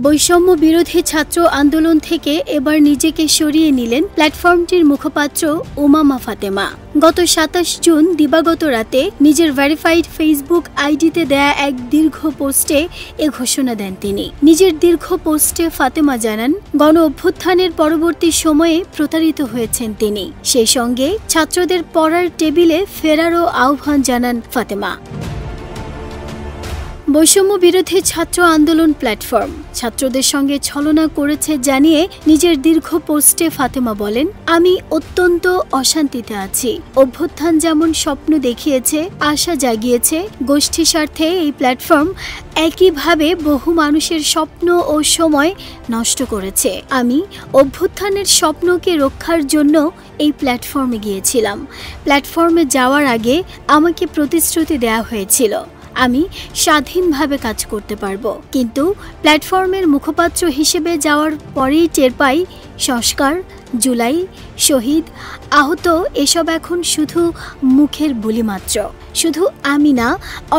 বৈষম্য বিরোধী ছাত্র আন্দোলন থেকে এবার নিজেকে সরিয়ে নিলেন প্ল্যাটফর্মটির মুখপাত্র উমামা ফাতেমা। গত ২৭ জুন দিবাগত রাতে নিজের ভেরিফাইড ফেসবুক আইডিতে দেয়া এক দীর্ঘ পোস্টে এ ঘোষণা দেন তিনি। নিজের দীর্ঘ পোস্টে ফাতেমা জানান, গণ অভ্যুত্থানের পরবর্তী সময়ে প্রতারিত হয়েছেন তিনি। সেই সঙ্গে ছাত্রদের পড়ার টেবিলে ফেরারও আহ্বান জানান ফাতেমা। বৈষম্য বিরোধী ছাত্র আন্দোলন প্ল্যাটফর্ম ছাত্রদের সঙ্গে ছলনা করেছে জানিয়ে নিজের দীর্ঘ পোস্টে ফাতেমা বলেন, আমি অত্যন্ত অশান্তিতে আছি। অভ্যুত্থান যেমন স্বপ্ন দেখিয়েছে, আশা জাগিয়েছে, গোষ্ঠী স্বার্থে এই প্ল্যাটফর্ম একইভাবে বহু মানুষের স্বপ্ন ও সময় নষ্ট করেছে। আমি অভ্যুত্থানের স্বপ্নকে রক্ষার জন্য এই প্ল্যাটফর্মে গিয়েছিলাম। প্ল্যাটফর্মে যাওয়ার আগে আমাকে প্রতিশ্রুতি দেওয়া হয়েছিল আমি স্বাধীনভাবে কাজ করতে পারবো, কিন্তু প্ল্যাটফর্মের মুখপাত্র হিসেবে যাওয়ার পরেই টের পাই সংস্কার, জুলাই, শহীদ, আহত এসব এখন শুধু মুখের বুলি মাত্র। শুধু আমি না,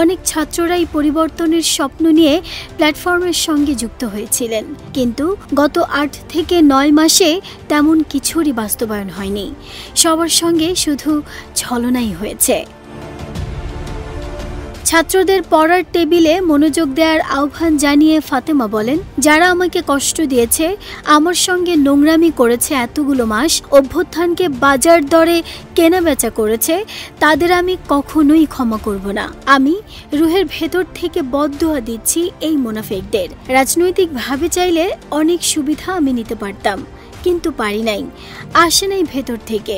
অনেক ছাত্ররাই পরিবর্তনের স্বপ্ন নিয়ে প্ল্যাটফর্মের সঙ্গে যুক্ত হয়েছিলেন, কিন্তু গত ৮ থেকে ৯ মাসে তেমন কিছুরই বাস্তবায়ন হয়নি। সবার সঙ্গে শুধু ছলনাই হয়েছে। ছাত্রদের পড়ার টেবিলে মনোযোগ দেওয়ার আহ্বান জানিয়ে ফাতেমা বলেন, যারা আমাকে কষ্ট দিয়েছে, আমার সঙ্গে নোংরামি করেছে এতগুলো মাস, অভ্যুত্থানকে বাজার দরে কেনাবেচা করেছে, তাদের আমি কখনোই ক্ষমা করব না। আমি রুহের ভেতর থেকে বদদোয়া দিচ্ছি এই মুনাফিকদের। রাজনৈতিকভাবে চাইলে অনেক সুবিধা আমি নিতে পারতাম, কিন্তু পারি নাই, আসে নাই ভেতর থেকে।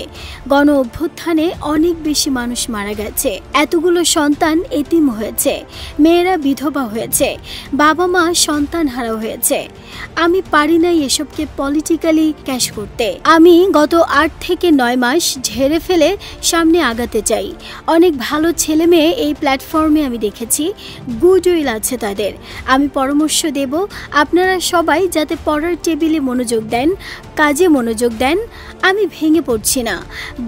গণ অভ্যুত্থানে অনেক বেশি মানুষ মারা গেছে, এতগুলো সন্তান এতিম হয়েছে, মেয়েরা বিধবা হয়েছে, বাবা মা সন্তান হারা হয়েছে। আমি পারি নাই এসবকে পলিটিক্যালি ক্যাশ করতে। আমি গত ৮ থেকে ৯ মাস ঝেড়ে ফেলে সামনে আগাতে চাই। অনেক ভালো ছেলে মেয়ে এই প্ল্যাটফর্মে আমি দেখেছি, গুডউইল আছে তাদের। আমি পরামর্শ দেব, আপনারা সবাই যাতে পড়ার টেবিলে মনোযোগ দেন, কাজে মনোযোগ দেন। আমি ভেঙে পড়ছি না,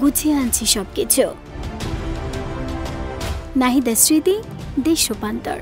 গুছিয়ে আনছি সবকিছু। নাহিদা স্মৃতি, দেশ রূপান্তর।